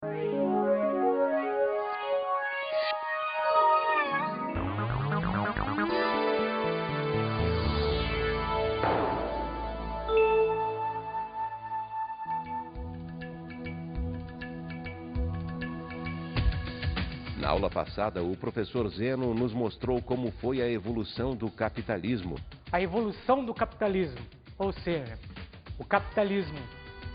Na aula passada, o professor Zeno nos mostrou como foi a evolução do capitalismo. A evolução do capitalismo, ou seja, o capitalismo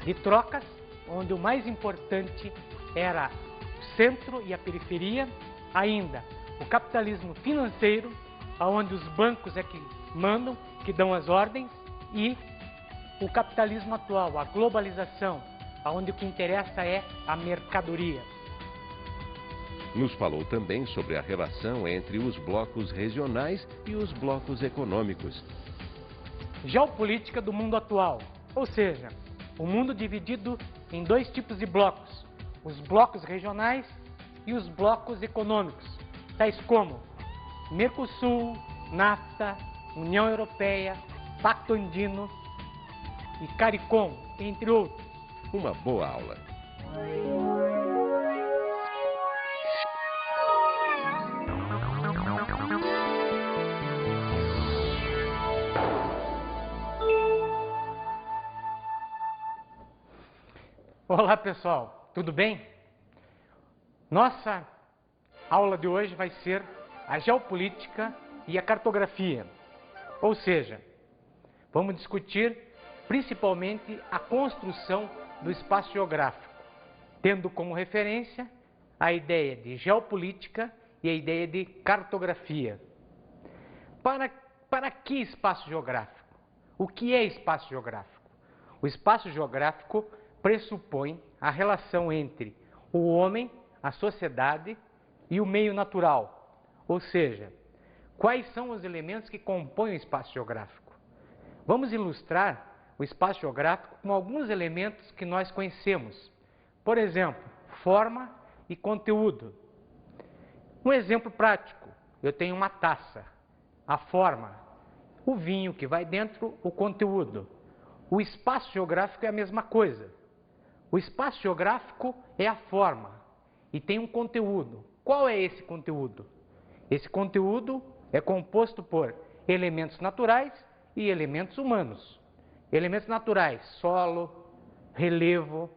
de trocas, onde o mais importante era o centro e a periferia, ainda o capitalismo financeiro, onde os bancos é que mandam, que dão as ordens, e o capitalismo atual, a globalização, onde o que interessa é a mercadoria. Nos falou também sobre a relação entre os blocos regionais e os blocos econômicos. Geopolítica do mundo atual, ou seja, o mundo dividido em dois tipos de blocos, os blocos regionais e os blocos econômicos, tais como Mercosul, NAFTA, União Europeia, Pacto Andino e CARICOM, entre outros. Uma boa aula. Olá pessoal, tudo bem? Nossa aula de hoje vai ser a geopolítica e a cartografia, ou seja, vamos discutir principalmente a construção do espaço geográfico, tendo como referência a ideia de geopolítica e a ideia de cartografia. Para que espaço geográfico? O que é espaço geográfico? O espaço geográfico pressupõe a relação entre o homem, a sociedade e o meio natural, ou seja, quais são os elementos que compõem o espaço geográfico. Vamos ilustrar o espaço geográfico com alguns elementos que nós conhecemos, por exemplo, forma e conteúdo. Um exemplo prático, eu tenho uma taça, a forma, o vinho que vai dentro, o conteúdo. O espaço geográfico é a mesma coisa. O espaço geográfico é a forma e tem um conteúdo. Qual é esse conteúdo? Esse conteúdo é composto por elementos naturais e elementos humanos. Elementos naturais, solo, relevo,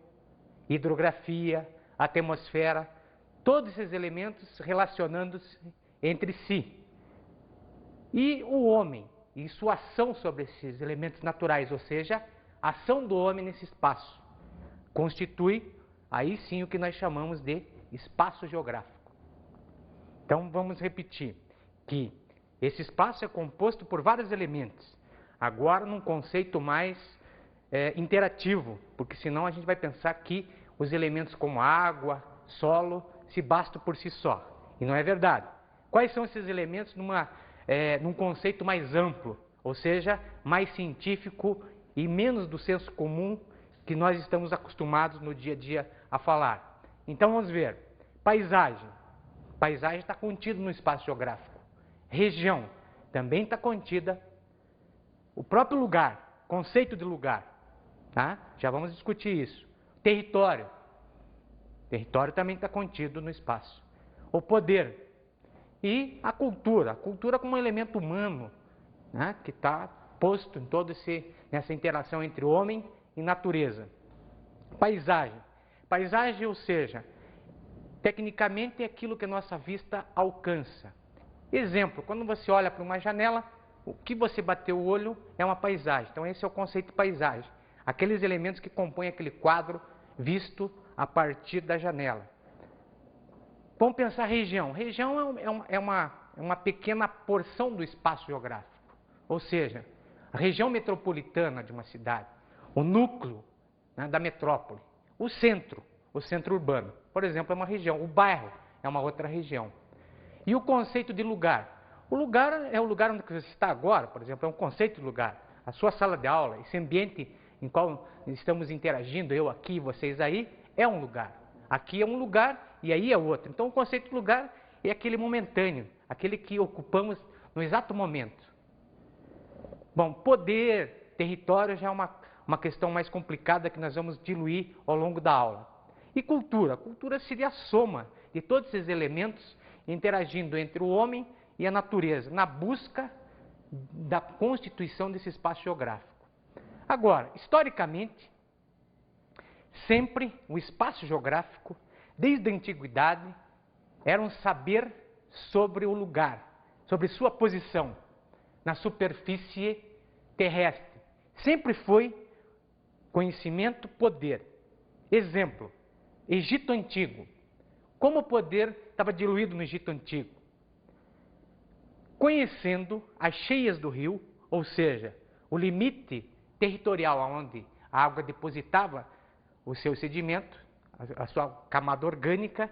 hidrografia, atmosfera, todos esses elementos relacionando-se entre si. E o homem e sua ação sobre esses elementos naturais, ou seja, a ação do homem nesse espaço, constitui aí sim o que nós chamamos de espaço geográfico. Então vamos repetir que esse espaço é composto por vários elementos, agora num conceito mais interativo, porque senão a gente vai pensar que os elementos como água, solo, se bastam por si só. E não é verdade. Quais são esses elementos num conceito mais amplo, ou seja, mais científico e menos do senso comum que nós estamos acostumados no dia a dia a falar. Então vamos ver. Paisagem. Paisagem está contida no espaço geográfico. Região também está contida. O próprio lugar, conceito de lugar, tá? Já vamos discutir isso. Território. Território também está contido no espaço. O poder. E a cultura como um elemento humano, né, que está posto em toda nessa interação entre homem e natureza. Paisagem. Paisagem, ou seja, tecnicamente é aquilo que a nossa vista alcança. Exemplo, quando você olha para uma janela, o que você bateu o olho é uma paisagem. Então esse é o conceito de paisagem. Aqueles elementos que compõem aquele quadro visto a partir da janela. Vamos pensar região. Região é uma pequena porção do espaço geográfico. Ou seja, a região metropolitana de uma cidade, o núcleo, né, da metrópole, o centro urbano, por exemplo, é uma região, o bairro é uma outra região. E o conceito de lugar? O lugar é o lugar onde você está agora, por exemplo, é um conceito de lugar. A sua sala de aula, esse ambiente em qual estamos interagindo, eu aqui, vocês aí, é um lugar. Aqui é um lugar e aí é outro. Então o conceito de lugar é aquele momentâneo, aquele que ocupamos no exato momento. Bom, poder, território já é uma questão mais complicada que nós vamos diluir ao longo da aula. E cultura? Cultura seria a soma de todos esses elementos interagindo entre o homem e a natureza, na busca da constituição desse espaço geográfico. Agora, historicamente, sempre o espaço geográfico, desde a antiguidade, era um saber sobre o lugar, sobre sua posição na superfície terrestre. Sempre foi conhecimento, poder. Exemplo, Egito Antigo. Como o poder estava diluído no Egito Antigo? Conhecendo as cheias do rio, ou seja, o limite territorial onde a água depositava o seu sedimento, a sua camada orgânica,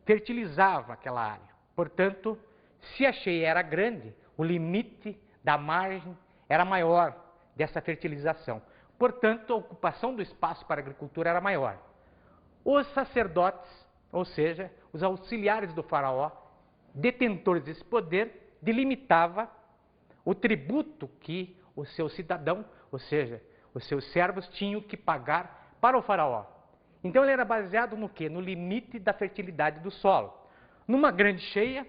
fertilizava aquela área. Portanto, se a cheia era grande, o limite da margem era maior dessa fertilização. Portanto, a ocupação do espaço para a agricultura era maior. Os sacerdotes, ou seja, os auxiliares do faraó, detentores desse poder, delimitava o tributo que o seu cidadão, ou seja, os seus servos, tinham que pagar para o faraó. Então ele era baseado no quê? No limite da fertilidade do solo. Numa grande cheia,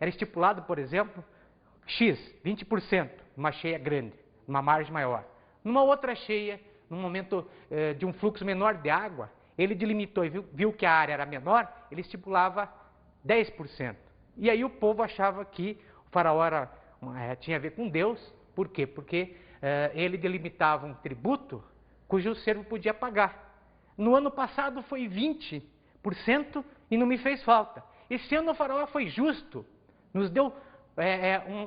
era estipulado, por exemplo, X, 20%, numa cheia grande, numa margem maior. Numa outra cheia, num momento de um fluxo menor de água, ele delimitou e viu que a área era menor, ele estipulava 10%. E aí o povo achava que o faraó tinha a ver com Deus. Por quê? Porque ele delimitava um tributo cujo servo podia pagar. No ano passado foi 20% e não me fez falta. Esse ano o faraó foi justo, nos deu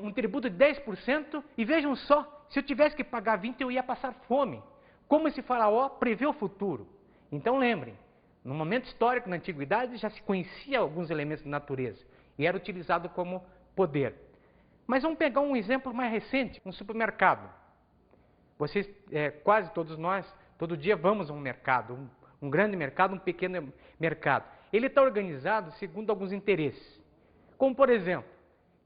um tributo de 10% e vejam só, se eu tivesse que pagar 20% eu ia passar fome. Como esse faraó prevê o futuro? Então lembrem, no momento histórico, na antiguidade, já se conhecia alguns elementos da natureza e era utilizado como poder. Mas vamos pegar um exemplo mais recente, um supermercado. Vocês, quase todos nós, todo dia vamos a um mercado, um grande mercado, um pequeno mercado. Ele está organizado segundo alguns interesses. Como, por exemplo,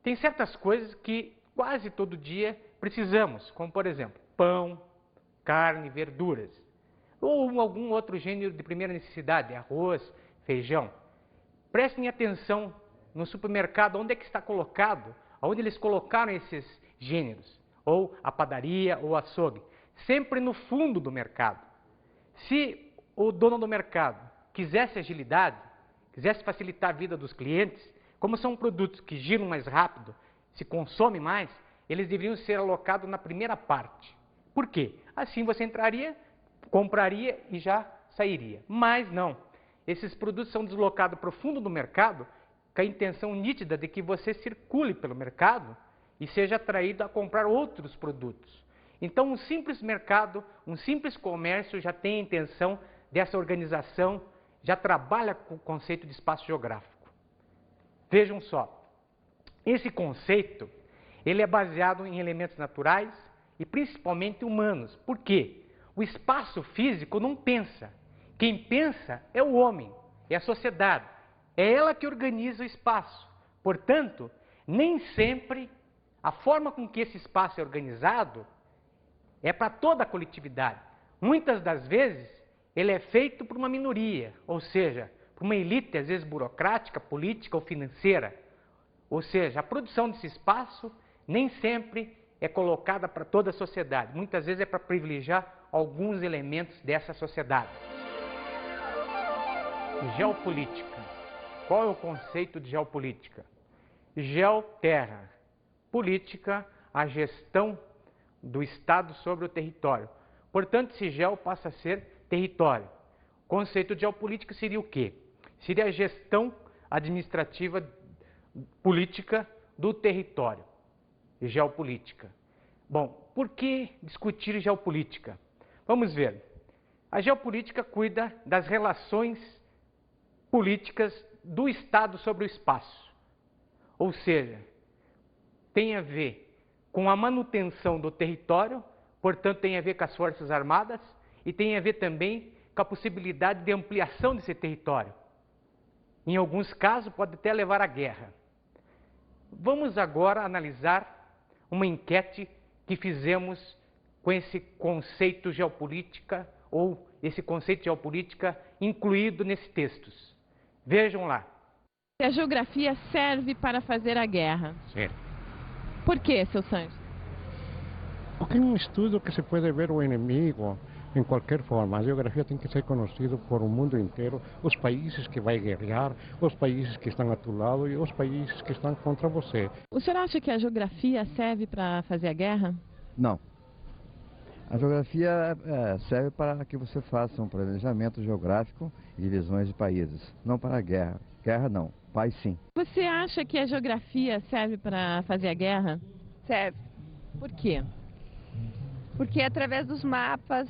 tem certas coisas que quase todo dia precisamos, como, por exemplo, pão, carne, verduras, ou algum outro gênero de primeira necessidade, arroz, feijão. Prestem atenção no supermercado, onde é que está colocado, onde eles colocaram esses gêneros, ou a padaria, ou açougue, sempre no fundo do mercado. Se o dono do mercado quisesse agilidade, quisesse facilitar a vida dos clientes, como são produtos que giram mais rápido, se consome mais, eles deveriam ser alocados na primeira parte. Por quê? Assim você entraria, compraria e já sairia. Mas não. Esses produtos são deslocados para o fundo do mercado com a intenção nítida de que você circule pelo mercado e seja atraído a comprar outros produtos. Então, um simples mercado, um simples comércio já tem a intenção dessa organização, já trabalha com o conceito de espaço geográfico. Vejam só, esse conceito, ele é baseado em elementos naturais e principalmente humanos. Por quê? O espaço físico não pensa. Quem pensa é o homem, é a sociedade. É ela que organiza o espaço. Portanto, nem sempre a forma com que esse espaço é organizado é para toda a coletividade. Muitas das vezes, ele é feito por uma minoria, ou seja, por uma elite, às vezes burocrática, política ou financeira. Ou seja, a produção desse espaço nem sempre é colocada para toda a sociedade. Muitas vezes é para privilegiar alguns elementos dessa sociedade. Geopolítica. Qual é o conceito de geopolítica? Geo, terra. Política, a gestão do Estado sobre o território. Portanto, esse geo passa a ser território. O conceito de geopolítica seria o quê? Seria a gestão administrativa política do território. Geopolítica. Bom, por que discutir geopolítica? Vamos ver. A geopolítica cuida das relações políticas do Estado sobre o espaço. Ou seja, tem a ver com a manutenção do território, portanto tem a ver com as Forças Armadas e tem a ver também com a possibilidade de ampliação desse território. Em alguns casos pode até levar à guerra. Vamos agora analisar uma enquete que fizemos com esse conceito geopolítica ou esse conceito de geopolítica incluído nesses textos. Vejam lá. A geografia serve para fazer a guerra. Sim. Por quê, seu Sancho? Porque é um estudo que se pode ver o inimigo em qualquer forma. A geografia tem que ser conhecida por o mundo inteiro, os países que vai guerrear, os países que estão a tu lado e os países que estão contra você. O senhor acha que a geografia serve para fazer a guerra? Não. A geografia serve para que você faça um planejamento geográfico e divisões de países, não para a guerra. Guerra não, paz sim. Você acha que a geografia serve para fazer a guerra? Serve. Por quê? Porque através dos mapas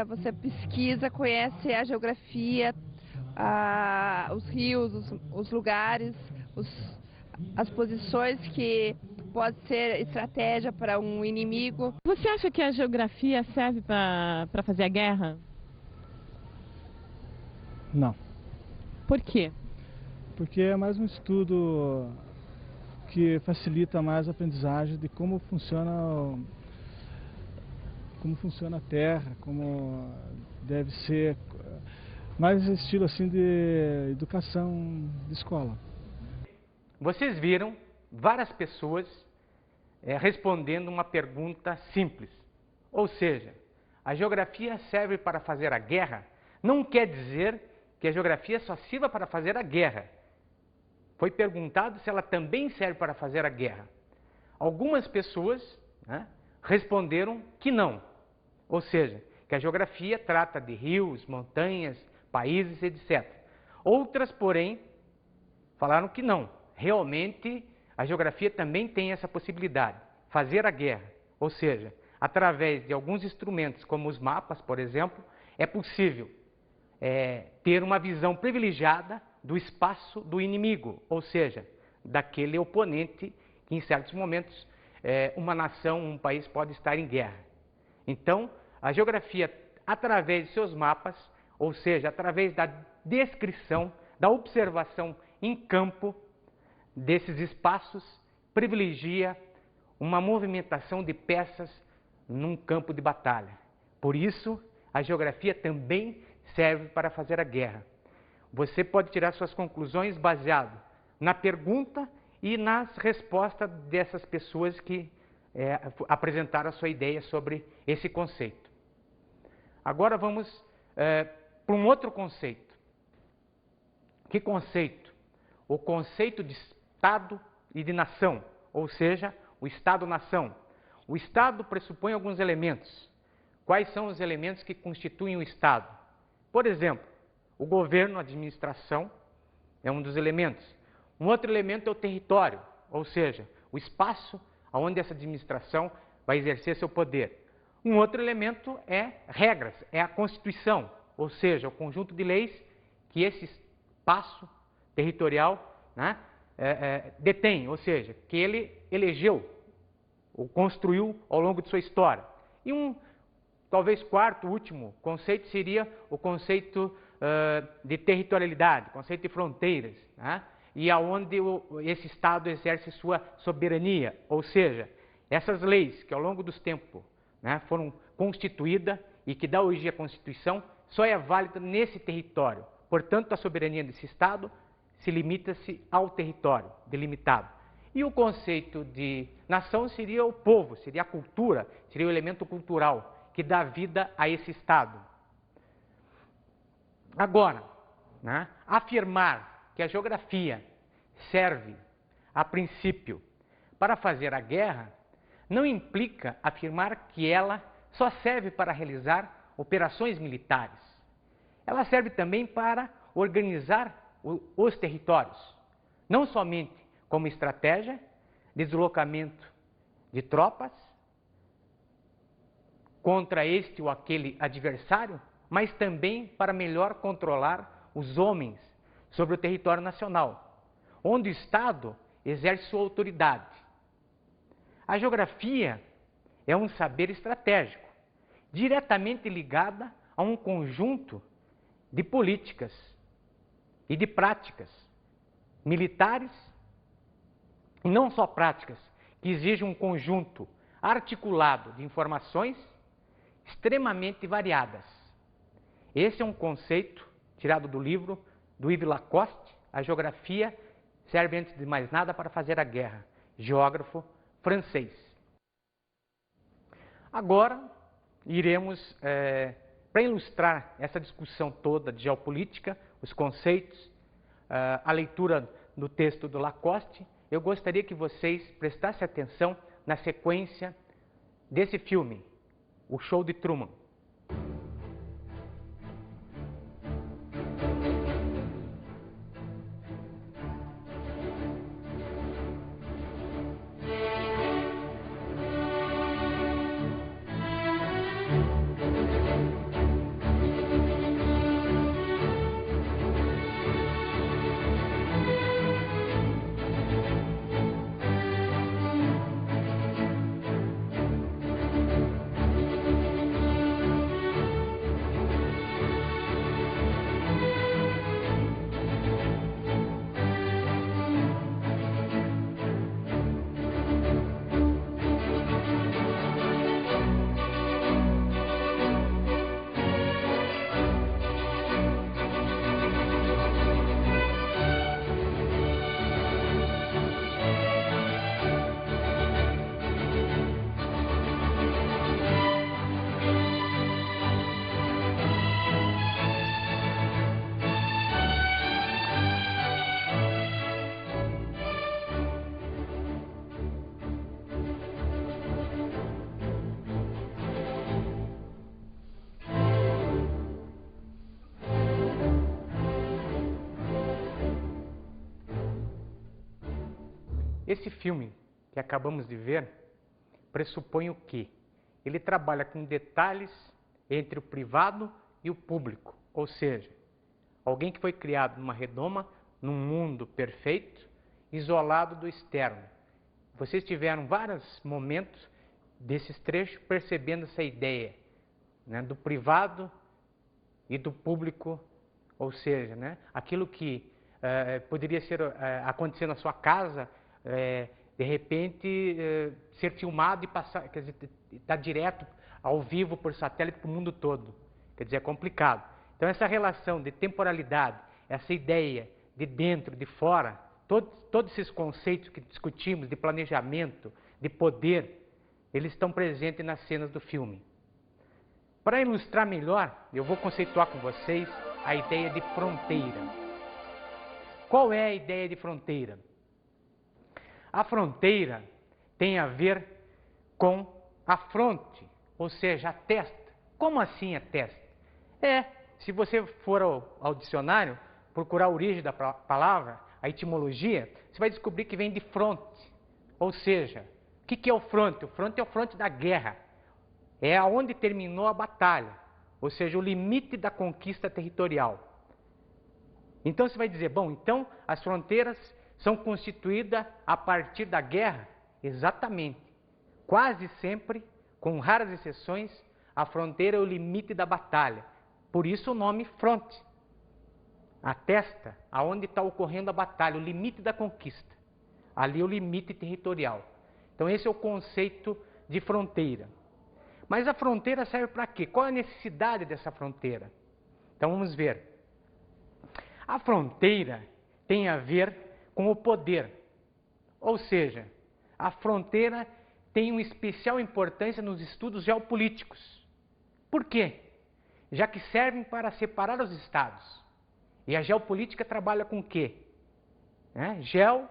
você pesquisa, conhece a geografia, os rios, os lugares, as posições que pode ser estratégia para um inimigo. Você acha que a geografia serve para fazer a guerra? Não. Por quê? Porque é mais um estudo que facilita mais a aprendizagem de como funciona a Terra, como deve ser, mais estilo assim de educação de escola. Vocês viram várias pessoas respondendo uma pergunta simples. Ou seja, a geografia serve para fazer a guerra? Não quer dizer que a geografia só sirva para fazer a guerra. Foi perguntado se ela também serve para fazer a guerra. Algumas pessoas responderam que não. Ou seja, que a geografia trata de rios, montanhas, países, etc. Outras, porém, falaram que não. Realmente, a geografia também tem essa possibilidade, fazer a guerra. Ou seja, através de alguns instrumentos, como os mapas, por exemplo, é possível ter uma visão privilegiada do espaço do inimigo, ou seja, daquele oponente que em certos momentos uma nação, um país pode estar em guerra. Então, a geografia, através de seus mapas, ou seja, através da descrição, da observação em campo desses espaços, privilegia uma movimentação de peças num campo de batalha. Por isso, a geografia também serve para fazer a guerra. Você pode tirar suas conclusões baseado na pergunta e nas respostas dessas pessoas que apresentaram a sua ideia sobre esse conceito. Agora vamos para um outro conceito. Que conceito? O conceito de Estado e de nação, ou seja, o Estado-nação. O Estado pressupõe alguns elementos. Quais são os elementos que constituem o Estado? Por exemplo, o governo, a administração, é um dos elementos. Um outro elemento é o território, ou seja, o espaço onde essa administração vai exercer seu poder. Um outro elemento é regras, é a Constituição, ou seja, o conjunto de leis que esse espaço territorial detém, ou seja, que ele elegeu ou construiu ao longo de sua história. E talvez quarto, último conceito seria o conceito de territorialidade, conceito de fronteiras, e aonde esse Estado exerce sua soberania, ou seja, essas leis que ao longo dos tempos foram constituídas e que dá origem à Constituição, só é válida nesse território. Portanto, a soberania desse Estado se limita-se ao território delimitado. E o conceito de nação seria o povo, seria a cultura, seria o elemento cultural que dá vida a esse Estado. Agora, afirmar que a geografia serve, a princípio, para fazer a guerra, não implica afirmar que ela só serve para realizar operações militares. Ela serve também para organizar os territórios, não somente como estratégia de deslocamento de tropas contra este ou aquele adversário, mas também para melhor controlar os homens sobre o território nacional, onde o Estado exerce sua autoridade. A geografia é um saber estratégico, diretamente ligada a um conjunto de políticas e de práticas militares, e não só práticas, que exigem um conjunto articulado de informações extremamente variadas. esse é um conceito tirado do livro do Yves Lacoste, A Geografia Serve Antes de Mais Nada para Fazer a Guerra, geógrafo francês. Agora, iremos, para ilustrar essa discussão toda de geopolítica, os conceitos, a leitura do texto do Lacoste, eu gostaria que vocês prestassem atenção na sequência desse filme, O Show de Truman. Esse filme que acabamos de ver pressupõe o quê? Ele trabalha com detalhes entre o privado e o público, ou seja, alguém que foi criado numa redoma, num mundo perfeito, isolado do externo. Vocês tiveram vários momentos desses trechos percebendo essa ideia, né, do privado e do público, ou seja, né, aquilo que poderia acontecer na sua casa, de repente ser filmado e passar, quer dizer, estar direto ao vivo por satélite para o mundo todo. Quer dizer, é complicado. Então essa relação de temporalidade, essa ideia de dentro, de fora, todos esses conceitos que discutimos de planejamento, de poder, eles estão presentes nas cenas do filme. Para ilustrar melhor, eu vou conceituar com vocês a ideia de fronteira. Qual é a ideia de fronteira? A fronteira tem a ver com a fronte, ou seja, a testa. Como assim a testa? Se você for ao dicionário, procurar a origem da palavra, a etimologia, você vai descobrir que vem de fronte. Ou seja, o que é o fronte? O fronte é o fronte da guerra. É aonde terminou a batalha, ou seja, o limite da conquista territorial. Então você vai dizer, bom, então as fronteiras são constituídas a partir da guerra? Exatamente. Quase sempre, com raras exceções, a fronteira é o limite da batalha. Por isso o nome fronte. A testa, aonde está ocorrendo a batalha, o limite da conquista. Ali é o limite territorial. Então esse é o conceito de fronteira. Mas a fronteira serve para quê? Qual é a necessidade dessa fronteira? Então vamos ver. A fronteira tem a ver com o poder. Ou seja, a fronteira tem uma especial importância nos estudos geopolíticos. Por quê? Já que servem para separar os estados. E a geopolítica trabalha com o quê? Geo,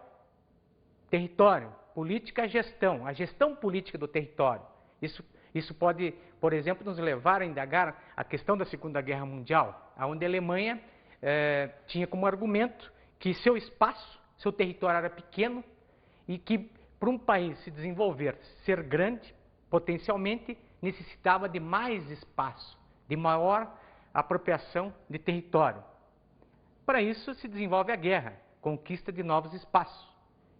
território, política, gestão. A gestão política do território. Isso pode, por exemplo, nos levar a indagar a questão da Segunda Guerra Mundial, onde a Alemanha tinha como argumento que seu espaço, seu território era pequeno e que para um país se desenvolver, ser grande, potencialmente, necessitava de mais espaço, de maior apropriação de território. Para isso se desenvolve a guerra, conquista de novos espaços.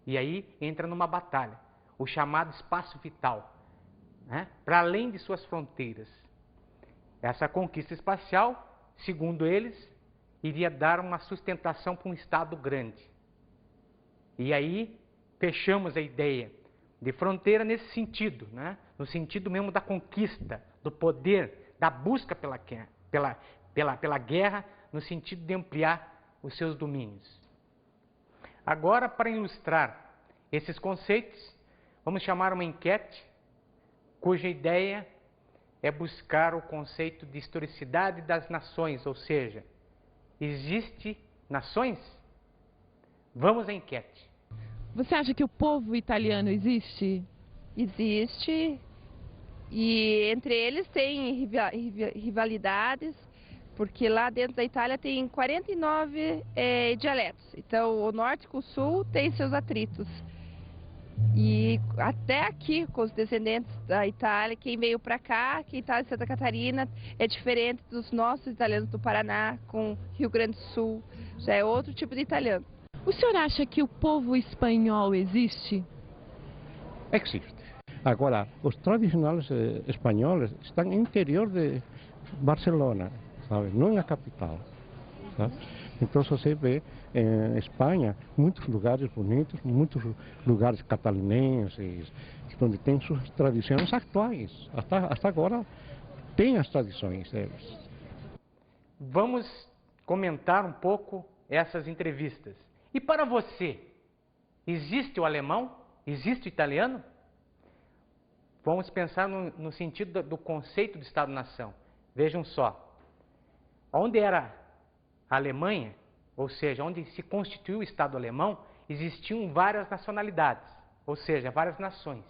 E aí entra numa batalha, o chamado espaço vital, para além de suas fronteiras. Essa conquista espacial, segundo eles, iria dar uma sustentação para um Estado grande. E aí fechamos a ideia de fronteira nesse sentido, no sentido mesmo da conquista, do poder, da busca pela guerra, no sentido de ampliar os seus domínios. Agora, para ilustrar esses conceitos, vamos chamar uma enquete cuja ideia é buscar o conceito de historicidade das nações, ou seja, existe nações? Vamos à enquete. Você acha que o povo italiano existe? Existe, e entre eles tem rivalidades, porque lá dentro da Itália tem 49 dialetos. Então, o norte com o sul tem seus atritos. E até aqui, com os descendentes da Itália, quem veio para cá, quem está em Santa Catarina, é diferente dos nossos italianos do Paraná, com Rio Grande do Sul. Já é outro tipo de italiano. O senhor acha que o povo espanhol existe? Existe. Agora, os tradicionais espanhóis estão no interior de Barcelona, sabe? Não na capital. Sabe? Então você vê em Espanha muitos lugares bonitos, muitos lugares catarinenses, onde tem suas tradições atuais. Hasta agora tem as tradições deles. Vamos comentar um pouco essas entrevistas. E para você, existe o alemão? Existe o italiano? Vamos pensar no sentido do conceito de Estado-nação. Vejam só, onde era a Alemanha, ou seja, onde se constituiu o Estado alemão, existiam várias nacionalidades, ou seja, várias nações.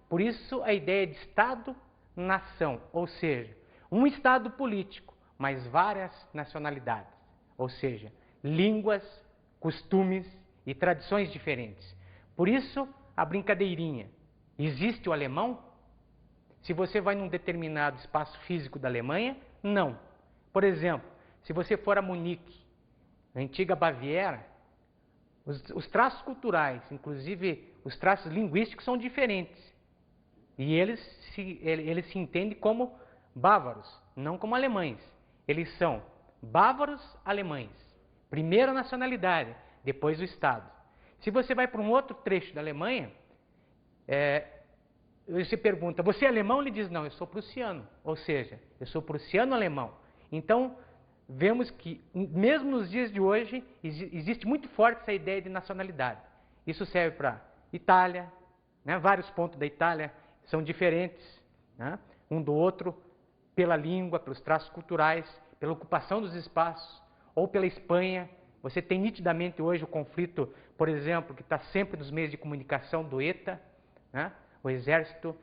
Por isso a ideia de Estado-nação, ou seja, um Estado político, mas várias nacionalidades, ou seja, línguas, costumes e tradições diferentes. Por isso a brincadeirinha, existe o alemão? Se você vai num determinado espaço físico da Alemanha, não. Por exemplo, se você for a Munique, na antiga Baviera, os traços culturais, inclusive os traços linguísticos, são diferentes. E eles se entendem como bávaros, não como alemães. Eles são bávaros alemães. Primeiro a nacionalidade, depois o Estado. Se você vai para um outro trecho da Alemanha, você pergunta, você é alemão? Ele diz, não, eu sou prussiano. Ou seja, eu sou prussiano-alemão. Então, vemos que, mesmo nos dias de hoje, existe muito forte essa ideia de nacionalidade. Isso serve para Itália, né? Vários pontos da Itália são diferentes, né? Um do outro, pela língua, pelos traços culturais, pela ocupação dos espaços, ou pela Espanha. Você tem nitidamente hoje o conflito, por exemplo, que está sempre nos meios de comunicação do ETA, né? O Exército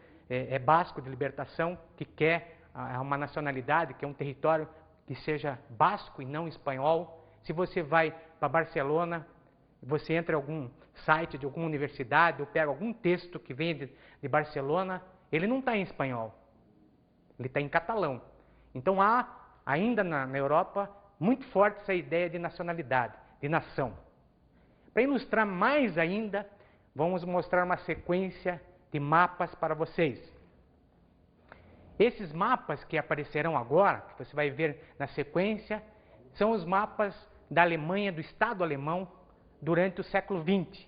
Basco de Libertação, que quer uma nacionalidade, que é um território que seja basco e não espanhol. Se você vai para Barcelona, você entra em algum site de alguma universidade ou pega algum texto que vem de Barcelona, ele não está em espanhol, ele está em catalão. Então há ainda na Europa muito forte essa ideia de nacionalidade, de nação. Para ilustrar mais ainda, vamos mostrar uma sequência de mapas para vocês. Esses mapas que aparecerão agora, que você vai ver na sequência, são os mapas da Alemanha, do Estado alemão, durante o século XX.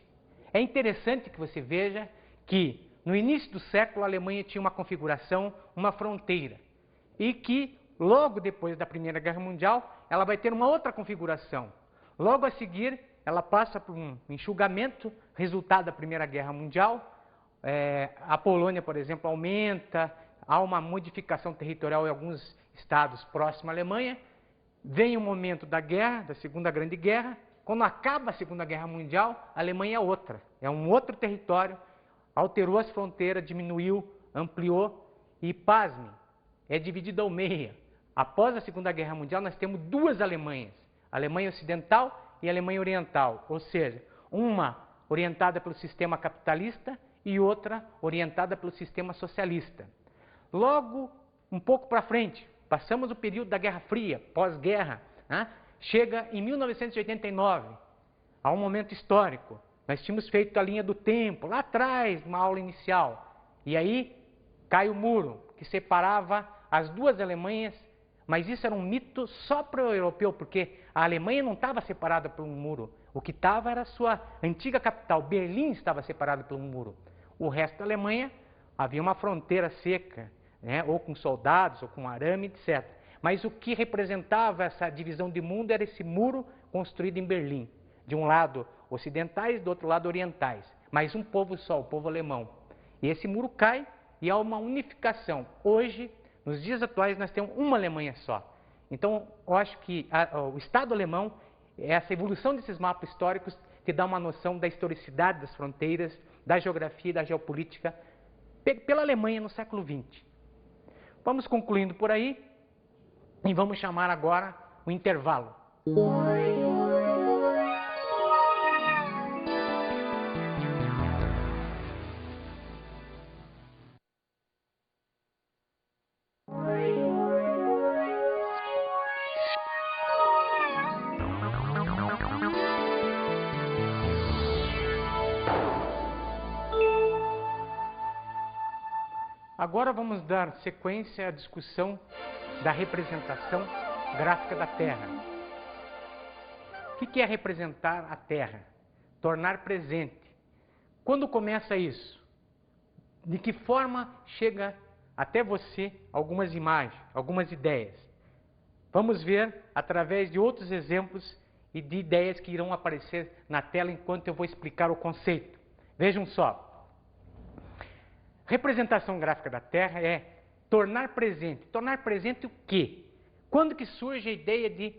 É interessante que você veja que, no início do século, a Alemanha tinha uma configuração, uma fronteira, e que, logo depois da Primeira Guerra Mundial, ela vai ter uma outra configuração. Logo a seguir, ela passa por um enxugamento, resultado da Primeira Guerra Mundial. A Polônia, por exemplo, aumenta, há uma modificação territorial em alguns estados próximos à Alemanha. Vem o momento da guerra, da Segunda Grande Guerra. Quando acaba a Segunda Guerra Mundial, a Alemanha é outra. É um outro território, alterou as fronteiras, diminuiu, ampliou e, pasme, é dividido ao meio. Após a Segunda Guerra Mundial, nós temos duas Alemanhas. A Alemanha Ocidental e a Alemanha Oriental. Ou seja, uma orientada pelo sistema capitalista e outra orientada pelo sistema socialista. Logo, um pouco para frente, passamos o período da Guerra Fria, pós-guerra, né? Chega em 1989, a um momento histórico. Nós tínhamos feito a linha do tempo, lá atrás, numa aula inicial. E aí, cai o muro, que separava as duas Alemanhas, mas isso era um mito só para o europeu, porque a Alemanha não estava separada por um muro. O que estava era a sua antiga capital, Berlim estava separada por um muro. O resto da Alemanha havia uma fronteira seca, né, ou com soldados, ou com arame, etc. mas o que representava essa divisão de mundo era esse muro construído em Berlim. De um lado ocidentais, do outro lado orientais. Mas um povo só, o povo alemão. E esse muro cai e há uma unificação. Hoje, nos dias atuais, nós temos uma Alemanha só. Então, eu acho que o Estado alemão, essa evolução desses mapas históricos, te dá uma noção da historicidade das fronteiras, da geografia e da geopolítica pela Alemanha no século XX. Vamos concluindo por aí e vamos chamar agora o intervalo. Agora vamos dar sequência à discussão da representação gráfica da Terra. O que é representar a Terra? Tornar presente. Quando começa isso? De que forma chega até você algumas imagens, algumas ideias? Vamos ver através de outros exemplos e de ideias que irão aparecer na tela enquanto eu vou explicar o conceito. Vejam só. Representação gráfica da Terra é tornar presente. Tornar presente o quê? Quando que surge a ideia de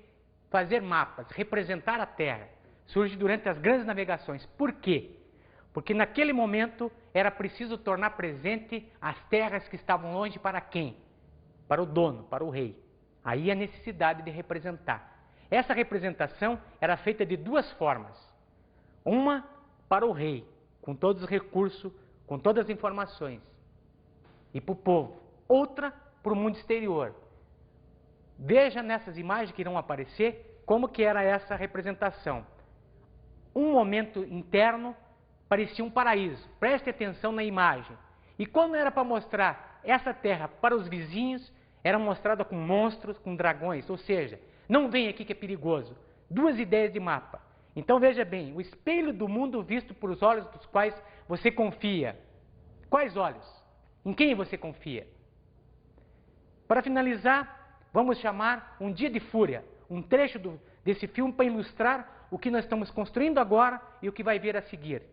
fazer mapas, representar a Terra? Surge durante as grandes navegações. Por quê? Porque naquele momento era preciso tornar presente as terras que estavam longe para quem? Para o dono, para o rei. Aí a necessidade de representar. Essa representação era feita de duas formas. Uma para o rei, com todos os recursos, com todas as informações, e para o povo. Outra para o mundo exterior. Veja nessas imagens que irão aparecer como que era essa representação. Um momento interno parecia um paraíso. Preste atenção na imagem. E quando era para mostrar essa terra para os vizinhos, era mostrada com monstros, com dragões. Ou seja, não vem aqui que é perigoso. Duas ideias de mapa. Então veja bem, o espelho do mundo visto por os olhos dos quais você confia. Quais olhos? Em quem você confia? Para finalizar, vamos chamar Um Dia de Fúria, um trecho desse filme para ilustrar o que nós estamos construindo agora e o que vai vir a seguir.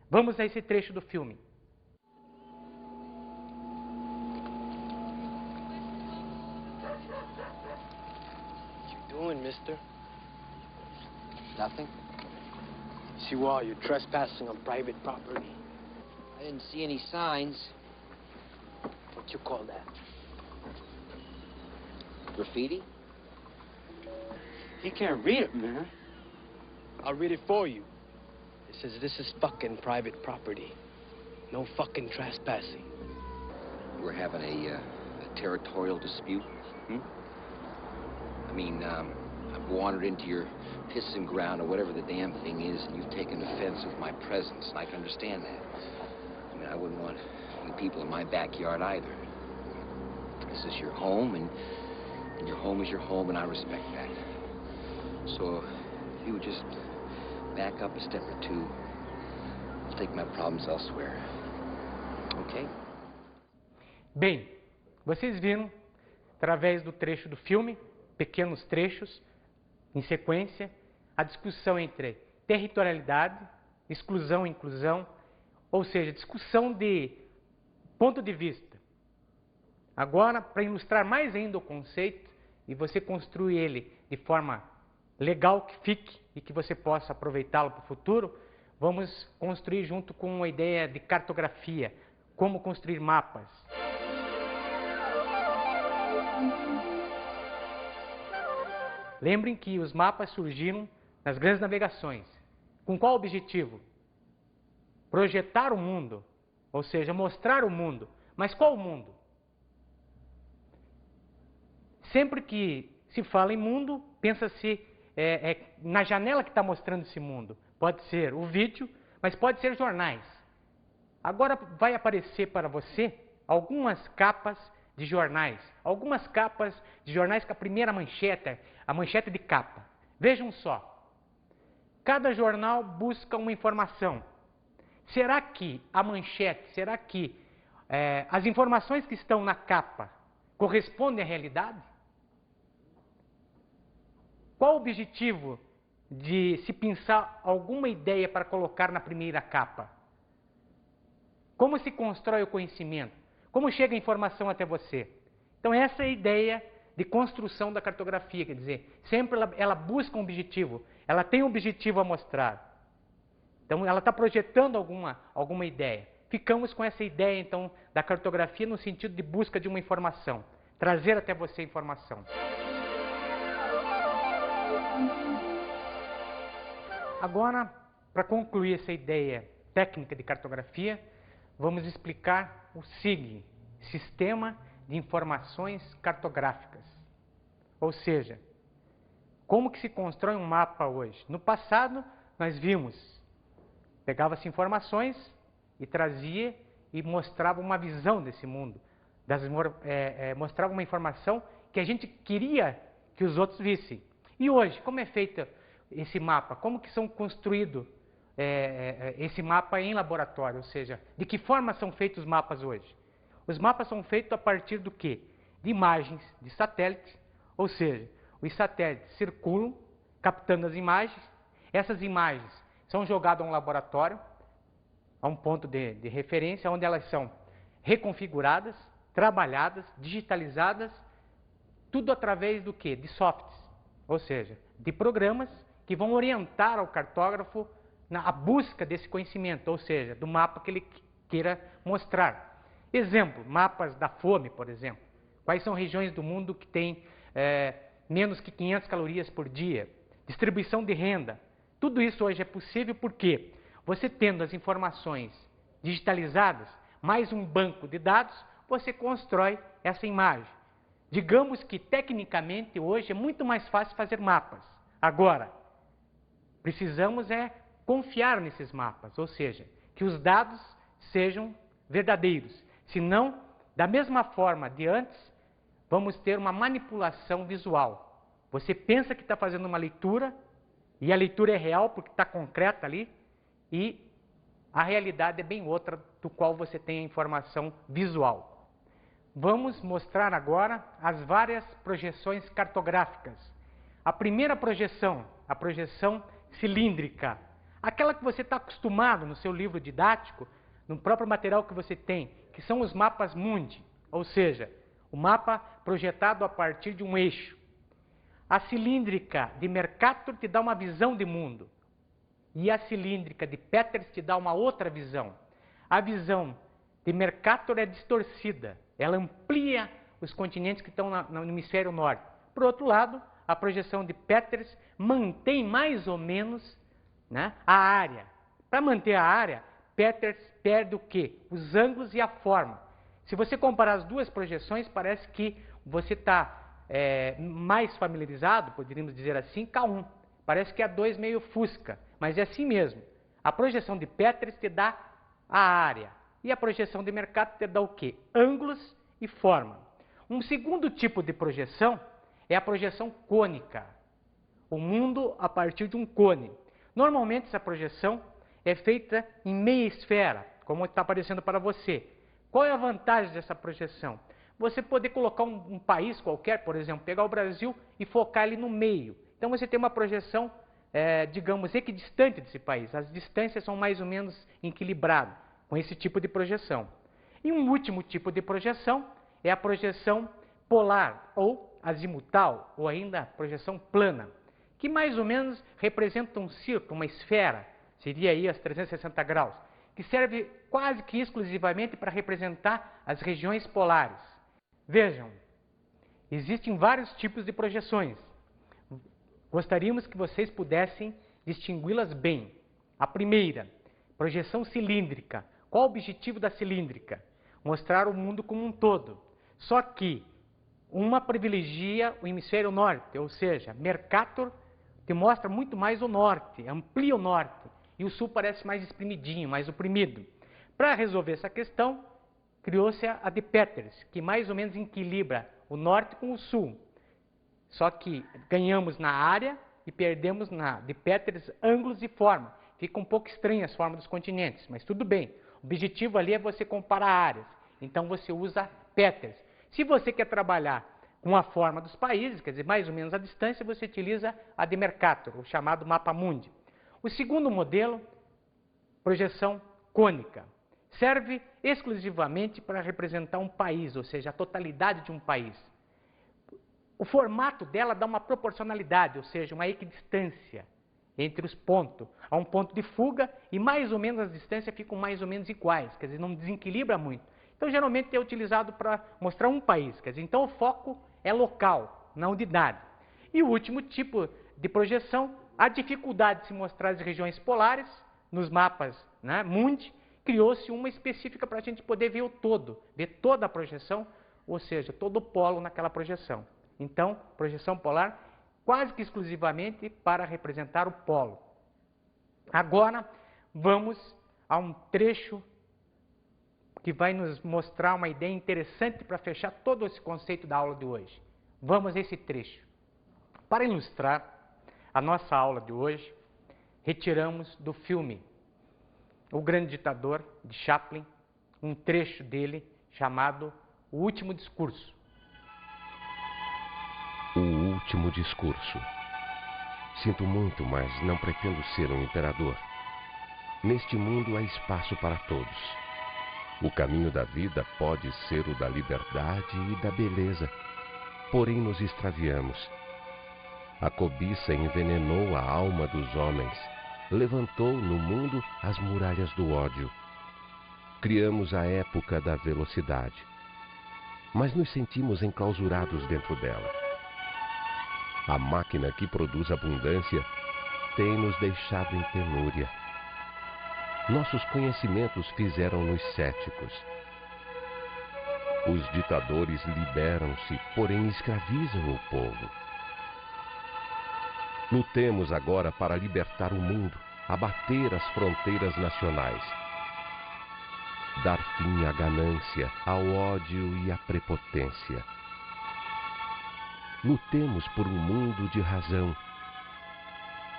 Vamos a esse trecho do filme. What you doing, mister? Nothing. Yes, you are. You're trespassing on private property. I didn't see any signs. What you call that? Graffiti? He can't read it, man. I'll read it for you. It says this is fucking private property. No fucking trespassing. We're having a territorial dispute. I mean, I've wandered into your pissing ground or whatever the damn thing is, and you've taken offense with my presence, and I can understand that. I mean, I wouldn't want any people in my backyard either. This is your home, and your home is your home, and I respect that. So, if you would just back up a step or two, I'll take my problems elsewhere. Okay? Bem, vocês viram, através do trecho do filme, pequenos trechos, em sequência, a discussão entre territorialidade, exclusão e inclusão, ou seja, discussão de ponto de vista. Agora, para ilustrar mais ainda o conceito, e você construir ele de forma legal, que fique e que você possa aproveitá-lo para o futuro, vamos construir junto com a ideia de cartografia, como construir mapas. Lembrem que os mapas surgiram nas grandes navegações. Com qual objetivo? Projetar o mundo, ou seja, mostrar o mundo. Mas qual o mundo? Sempre que se fala em mundo, pensa-se na janela que está mostrando esse mundo. Pode ser o vídeo, mas pode ser jornais. Agora vai aparecer para você algumas capas de jornais. Algumas capas de jornais com a primeira manchete, a manchete de capa. Vejam só. Cada jornal busca uma informação. Será que a manchete, será que as informações que estão na capa correspondem à realidade? Qual o objetivo de se pensar alguma ideia para colocar na primeira capa? Como se constrói o conhecimento? Como chega a informação até você? Então essa é a ideia de construção da cartografia, quer dizer, sempre ela busca um objetivo, ela tem um objetivo a mostrar. Então ela está projetando alguma ideia. Ficamos com essa ideia, então, da cartografia no sentido de busca de uma informação, trazer até você a informação. Agora, para concluir essa ideia técnica de cartografia, vamos explicar o SIG, Sistema de Informações Cartográficas. Ou seja, como que se constrói um mapa hoje? No passado, nós vimos, pegava-se informações e trazia e mostrava uma visão desse mundo, mostrava uma informação que a gente queria que os outros vissem. E hoje, como é feito esse mapa? Como que são construídos esse mapa em laboratório? Ou seja, de que forma são feitos os mapas hoje? Os mapas são feitos a partir do quê? De imagens de satélite, ou seja, os satélites circulam, captando as imagens, essas imagens são jogadas a um laboratório, a um ponto de referência, onde elas são reconfiguradas, trabalhadas, digitalizadas, tudo através do quê? De softs, ou seja, de programas que vão orientar ao cartógrafo na busca desse conhecimento, ou seja, do mapa que ele queira mostrar. Exemplo, mapas da fome, por exemplo. Quais são regiões do mundo que têm menos que 500 calorias por dia? Distribuição de renda. Tudo isso hoje é possível porque você tendo as informações digitalizadas, mais um banco de dados, você constrói essa imagem. Digamos que, tecnicamente, hoje é muito mais fácil fazer mapas. Agora, precisamos confiar nesses mapas, ou seja, que os dados sejam verdadeiros. Senão, da mesma forma de antes, vamos ter uma manipulação visual. Você pensa que está fazendo uma leitura, e a leitura é real porque está concreta ali, e a realidade é bem outra do qual você tem a informação visual. Vamos mostrar agora as várias projeções cartográficas. A primeira projeção, a projeção cilíndrica, aquela que você está acostumado no seu livro didático, no próprio material que você tem, que são os mapas mundi, ou seja, o mapa projetado a partir de um eixo. A cilíndrica de Mercator te dá uma visão de mundo, e a cilíndrica de Peters te dá uma outra visão. A visão de Mercator é distorcida, ela amplia os continentes que estão no hemisfério norte. Por outro lado, a projeção de Peters mantém mais ou menos, né, a área. Para manter a área, Peters perde o quê? Os ângulos e a forma. Se você comparar as duas projeções, parece que você está mais familiarizado, poderíamos dizer assim, com a 1. Parece que a 2 meio fusca, mas é assim mesmo. A projeção de Peters te dá a área. E a projeção de Mercator te dá o quê? Ângulos e forma. Um segundo tipo de projeção é a projeção cônica. O mundo a partir de um cone. Normalmente essa projeção é feita em meia esfera, como está aparecendo para você. Qual é a vantagem dessa projeção? Você poder colocar um país qualquer, por exemplo, pegar o Brasil e focar ele no meio. Então você tem uma projeção, digamos, equidistante desse país. As distâncias são mais ou menos equilibradas com esse tipo de projeção. E um último tipo de projeção é a projeção polar, ou azimutal, ou ainda a projeção plana, que mais ou menos representa um círculo, uma esfera, seria aí as 360 graus, que serve quase que exclusivamente para representar as regiões polares. Vejam, existem vários tipos de projeções. Gostaríamos que vocês pudessem distingui-las bem. A primeira, projeção cilíndrica. Qual o objetivo da cilíndrica? Mostrar o mundo como um todo. Só que uma privilegia o hemisfério norte, ou seja, Mercator te mostra muito mais o norte, amplia o norte, e o sul parece mais espremidinho, mais oprimido. Para resolver essa questão, criou-se a de Peters, que mais ou menos equilibra o norte com o sul. Só que ganhamos na área e perdemos na de Peters ângulos e forma. Fica um pouco estranha as formas dos continentes, mas tudo bem. O objetivo ali é você comparar áreas. Então você usa Peters. Se você quer trabalhar com a forma dos países, quer dizer, mais ou menos a distância, você utiliza a de Mercator, o chamado mapa mundi. O segundo modelo, projeção cônica, serve exclusivamente para representar um país, ou seja, a totalidade de um país. O formato dela dá uma proporcionalidade, ou seja, uma equidistância entre os pontos. Há um ponto de fuga e mais ou menos as distâncias ficam mais ou menos iguais, quer dizer, não desequilibra muito. Então, geralmente é utilizado para mostrar um país, quer dizer, então o foco é local, na unidade. E o último tipo de projeção, a dificuldade de se mostrar as regiões polares, nos mapas, né, mundi, criou-se uma específica para a gente poder ver o todo, ver toda a projeção, ou seja, todo o polo naquela projeção. Então, projeção polar quase que exclusivamente para representar o polo. Agora, vamos a um trecho que vai nos mostrar uma ideia interessante para fechar todo esse conceito da aula de hoje. Vamos a esse trecho. Para ilustrar a nossa aula de hoje, retiramos do filme O Grande Ditador, de Chaplin, um trecho dele chamado O Último Discurso. O último discurso. Sinto muito, mas não pretendo ser um imperador. Neste mundo há espaço para todos. O caminho da vida pode ser o da liberdade e da beleza, porém nos extraviamos. A cobiça envenenou a alma dos homens, levantou no mundo as muralhas do ódio. Criamos a época da velocidade, mas nos sentimos enclausurados dentro dela. A máquina que produz abundância tem nos deixado em penúria. Nossos conhecimentos fizeram-nos céticos. Os ditadores liberam-se, porém escravizam o povo. Lutemos agora para libertar o mundo, abater as fronteiras nacionais, dar fim à ganância, ao ódio e à prepotência. Lutemos por um mundo de razão,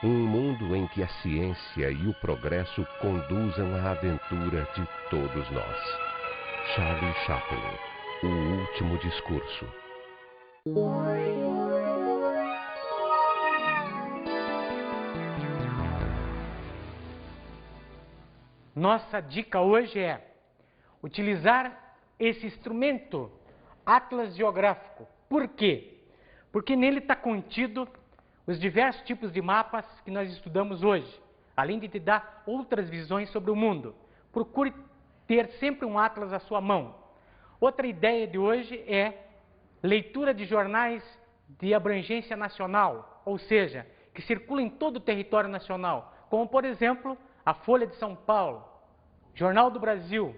um mundo em que a ciência e o progresso conduzam à aventura de todos nós. Charlie Chaplin, O Último Discurso. Nossa dica hoje é utilizar esse instrumento, Atlas Geográfico. Por quê? Porque nele está contido os diversos tipos de mapas que nós estudamos hoje, além de te dar outras visões sobre o mundo. Procure ter sempre um atlas à sua mão. Outra ideia de hoje é leitura de jornais de abrangência nacional, ou seja, que circulam em todo o território nacional, como, por exemplo, a Folha de São Paulo, Jornal do Brasil,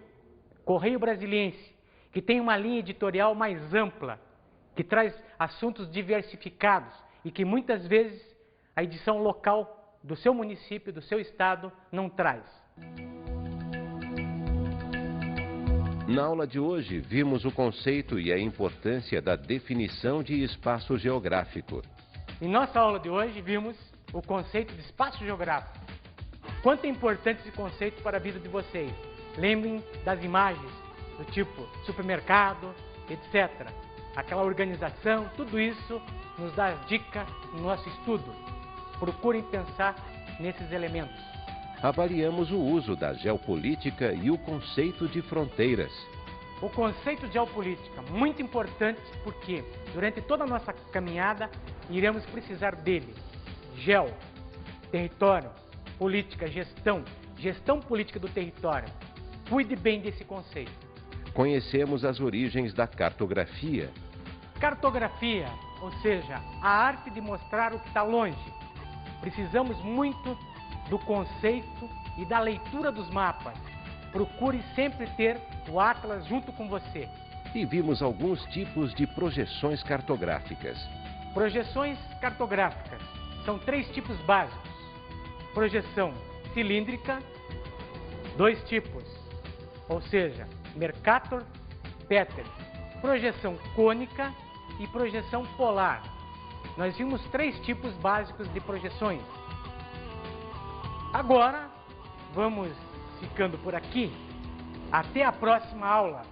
Correio Brasiliense, que tem uma linha editorial mais ampla, que traz assuntos diversificados e que muitas vezes a edição local do seu município, do seu estado, não traz. Na aula de hoje, vimos o conceito e a importância da definição de espaço geográfico. Em nossa aula de hoje, vimos o conceito de espaço geográfico. Quanto é importante esse conceito para a vida de vocês? Lembrem das imagens do tipo supermercado, etc. Aquela organização, tudo isso nos dá dica no nosso estudo. Procurem pensar nesses elementos. Avaliamos o uso da geopolítica e o conceito de fronteiras. O conceito de geopolítica, muito importante porque durante toda a nossa caminhada iremos precisar dele. Geo, território, política, gestão política do território. Cuide bem desse conceito. Conhecemos as origens da cartografia. Cartografia, ou seja, a arte de mostrar o que está longe. Precisamos muito do conceito e da leitura dos mapas. Procure sempre ter o Atlas junto com você. E vimos alguns tipos de projeções cartográficas. Projeções cartográficas são 3 tipos básicos. Projeção cilíndrica, 2 tipos, ou seja, Mercator, Peters. Projeção cônica e projeção polar. Nós vimos 3 tipos básicos de projeções. Agora, vamos ficando por aqui. Até a próxima aula.